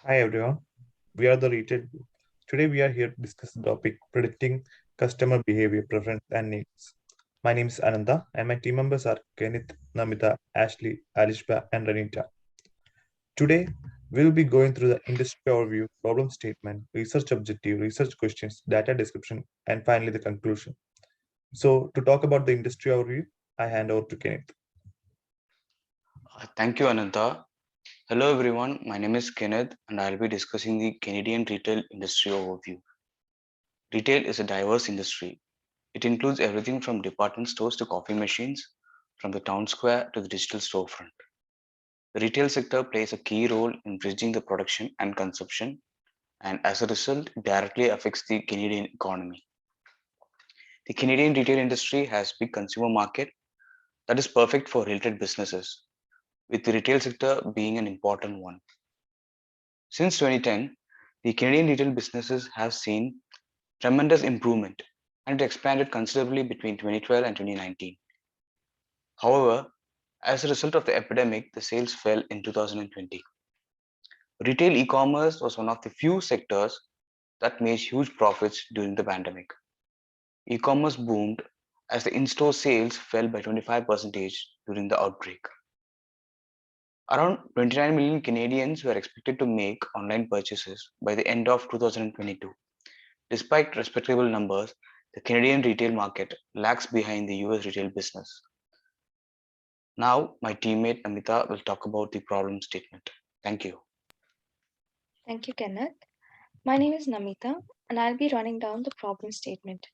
Hi everyone, we are the retail group. Today we are here to discuss the topic predicting customer behavior, preference, and needs. My name is Anantha, and my team members are Kenneth, Namitha, Ashley, Alishba, and Renita. Today we will be going through the industry overview, problem statement, research objective, research questions, data description, and finally the conclusion. So, to talk about the industry overview, I hand over to Kenneth. Thank you, Anantha. Hello, everyone. My name is Kenneth, and I'll be discussing the Canadian retail industry overview. Retail is a diverse industry. It includes everything from department stores to coffee machines, from the town square to the digital storefront. The retail sector plays a key role in bridging the production and consumption, and as a result, it directly affects the Canadian economy. The Canadian retail industry has big consumer market that is perfect for related businesses, with the retail sector being an important one. Since 2010, the Canadian retail businesses have seen tremendous improvement and it expanded considerably between 2012 and 2019. However, as a result of the epidemic, the sales fell in 2020. Retail e-commerce was one of the few sectors that made huge profits during the pandemic. E-commerce boomed as the in-store sales fell by 25% during the outbreak. Around 29 million Canadians were expected to make online purchases by the end of 2022. Despite respectable numbers, the Canadian retail market lags behind the US retail business. Now, my teammate Namitha will talk about the problem statement. Thank you. Thank you, Kenneth. My name is Namitha, and I'll be running down the problem statement.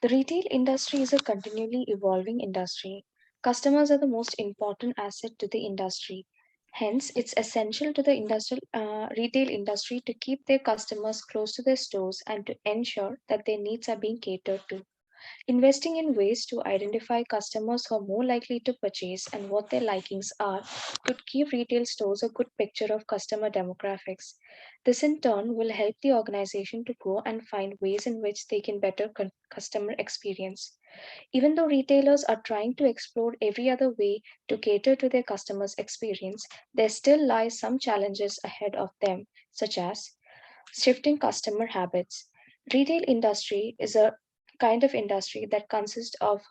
The retail industry is a continually evolving industry. Customers are the most important asset to the industry. Hence, it's essential to the retail industry to keep their customers close to their stores and to ensure that their needs are being catered to. Investing in ways to identify customers who are more likely to purchase and what their likings are could give retail stores a good picture of customer demographics. This, in turn, will help the organization to grow and find ways in which they can better customer experience. Even though retailers are trying to explore every other way to cater to their customers' experience, there still lies some challenges ahead of them, such as shifting customer habits. Retail industry is a kind of industry that consists of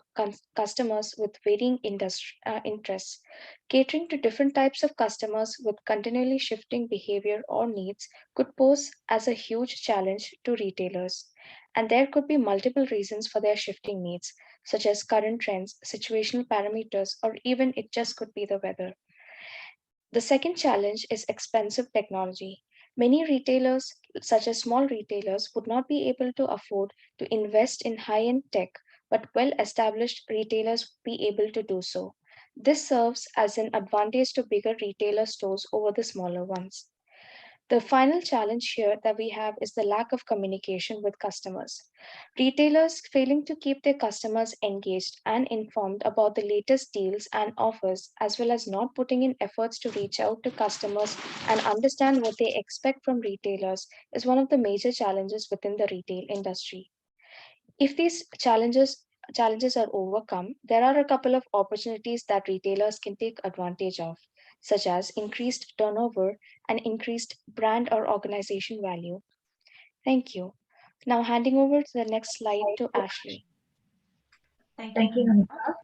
customers with varying interests. Catering to different types of customers with continually shifting behavior or needs could pose as a huge challenge to retailers. And there could be multiple reasons for their shifting needs, such as current trends, situational parameters, or even it just could be the weather. The second challenge is expensive technology. Many retailers, such as small retailers, would not be able to afford to invest in high end tech, but well established retailers would be able to do so. This serves as an advantage to bigger retailer stores over the smaller ones. The final challenge here that we have is the lack of communication with customers. Retailers failing to keep their customers engaged and informed about the latest deals and offers, as well as not putting in efforts to reach out to customers and understand what they expect from retailers, is one of the major challenges within the retail industry. If these challenges are overcome, there are a couple of opportunities that retailers can take advantage of, such as increased turnover and increased brand or organization value. Thank you. Now handing over to the next slide to Ashley. Thank you, Namita.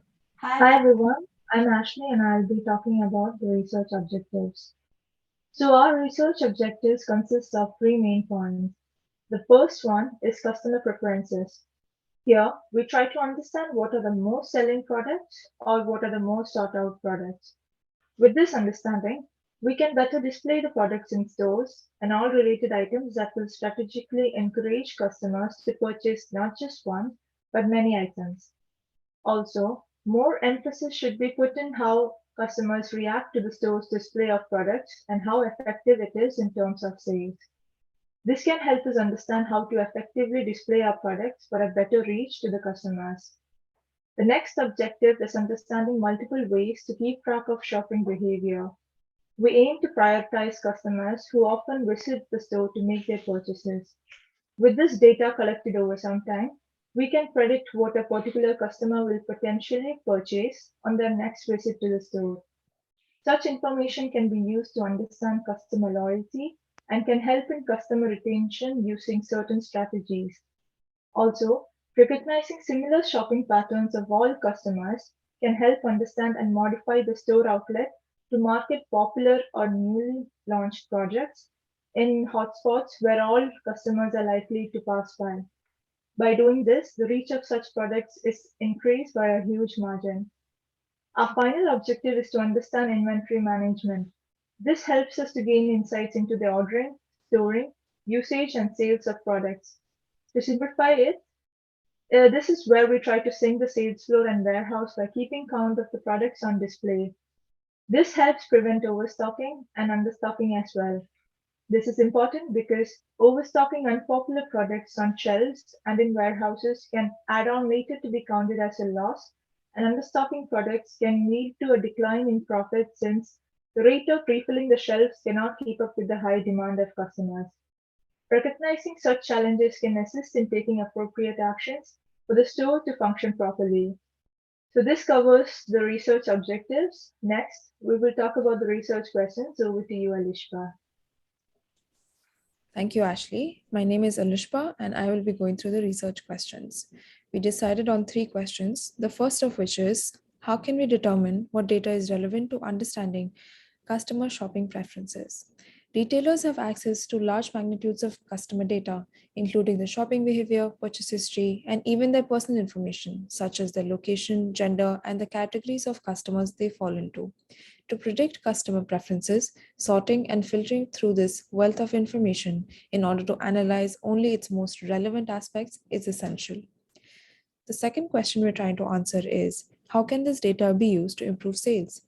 Hi, everyone. I'm Ashley, and I'll be talking about the research objectives. So, our research objectives consist of three main points. The first one is customer preferences. Here, we try to understand what are the most selling products or what are the most sought out products. With this understanding, we can better display the products in stores and all related items that will strategically encourage customers to purchase not just one, but many items. Also, more emphasis should be put in how customers react to the store's display of products and how effective it is in terms of sales. This can help us understand how to effectively display our products for a better reach to the customers. The next objective is understanding multiple ways to keep track of shopping behavior. We aim to prioritize customers who often visit the store to make their purchases. With this data collected over some time, we can predict what a particular customer will potentially purchase on their next visit to the store. Such information can be used to understand customer loyalty and can help in customer retention using certain strategies. Also, recognizing similar shopping patterns of all customers can help understand and modify the store outlet to market popular or newly launched projects in hotspots where all customers are likely to pass by. By doing this, the reach of such products is increased by a huge margin. Our final objective is to understand inventory management. This helps us to gain insights into the ordering, storing, usage, and sales of products. To simplify it, this is where we try to sync the sales floor and warehouse by keeping count of the products on display. This helps prevent overstocking and understocking as well. This is important because overstocking unpopular products on shelves and in warehouses can add on later to be counted as a loss, and understocking products can lead to a decline in profit since the rate of refilling the shelves cannot keep up with the high demand of customers. Recognizing such challenges can assist in taking appropriate actions for the store to function properly. So this covers the research objectives. Next, we will talk about the research questions. Over to you, Alishba. Thank you, Ashley. My name is Alishba, and I will be going through the research questions. We decided on 3 questions, the first of which is, how can we determine what data is relevant to understanding customer shopping preferences? Retailers have access to large magnitudes of customer data, including the shopping behavior, purchase history, and even their personal information, such as their location, gender, and the categories of customers they fall into. To predict customer preferences, sorting and filtering through this wealth of information in order to analyze only its most relevant aspects is essential. The second question we're trying to answer is, how can this data be used to improve sales?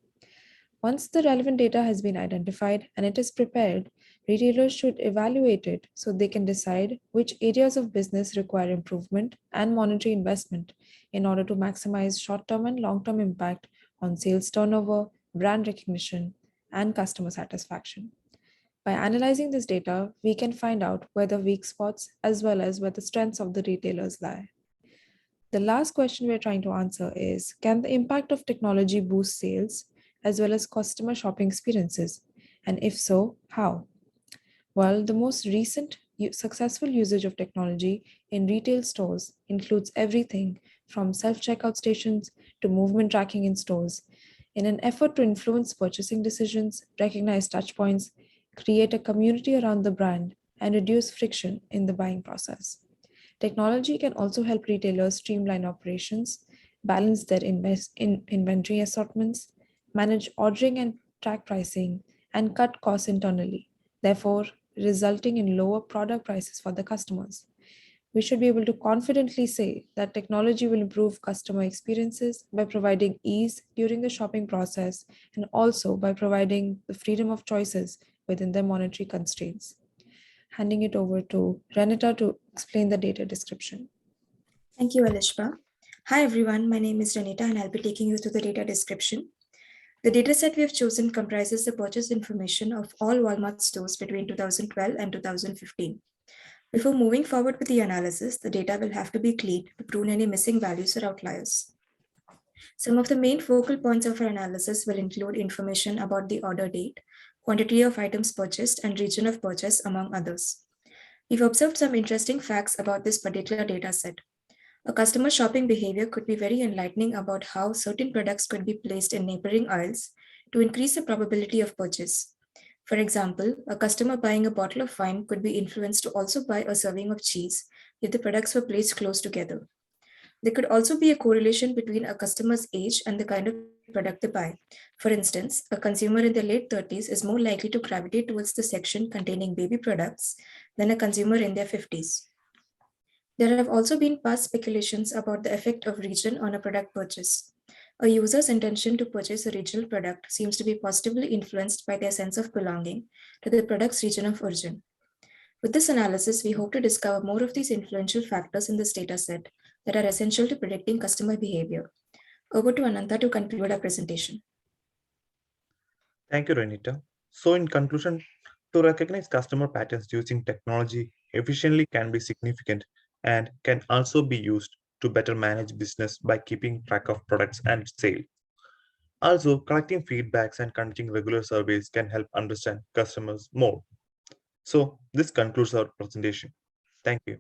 Once the relevant data has been identified and it is prepared, retailers should evaluate it so they can decide which areas of business require improvement and monetary investment in order to maximize short-term and long-term impact on sales turnover, brand recognition, and customer satisfaction. By analyzing this data, we can find out where the weak spots as well as where the strengths of the retailers lie. The last question we're trying to answer is, can the impact of technology boost sales as well as customer shopping experiences? And if so, how? Well, the most recent successful usage of technology in retail stores includes everything from self-checkout stations to movement tracking in stores. In an effort to influence purchasing decisions, recognize touchpoints, create a community around the brand, and reduce friction in the buying process. Technology can also help retailers streamline operations, balance their inventory assortments, manage ordering and track pricing, and cut costs internally, therefore resulting in lower product prices for the customers. We should be able to confidently say that technology will improve customer experiences by providing ease during the shopping process and also by providing the freedom of choices within their monetary constraints. Handing it over to Renita to explain the data description. Thank you, Alishba. Hi everyone, my name is Renita and I'll be taking you through the data description. The dataset we have chosen comprises the purchase information of all Walmart stores between 2012 and 2015. Before moving forward with the analysis, the data will have to be cleaned to prune any missing values or outliers. Some of the main focal points of our analysis will include information about the order date, quantity of items purchased, and region of purchase, among others. We've observed some interesting facts about this particular dataset. A customer shopping behavior could be very enlightening about how certain products could be placed in neighboring aisles to increase the probability of purchase. For example, a customer buying a bottle of wine could be influenced to also buy a serving of cheese if the products were placed close together. There could also be a correlation between a customer's age and the kind of product they buy. For instance, a consumer in their late 30s is more likely to gravitate towards the section containing baby products than a consumer in their 50s. There have also been past speculations about the effect of region on a product purchase. A user's intention to purchase a regional product seems to be positively influenced by their sense of belonging to the product's region of origin. With this analysis, we hope to discover more of these influential factors in this dataset that are essential to predicting customer behavior. Over to Anantha to conclude our presentation. Thank you, Renita. So in conclusion, to recognize customer patterns using technology efficiently can be significant and can also be used to better manage business by keeping track of products and sale. Also, collecting feedbacks and conducting regular surveys can help understand customers more. So this concludes our presentation. Thank you.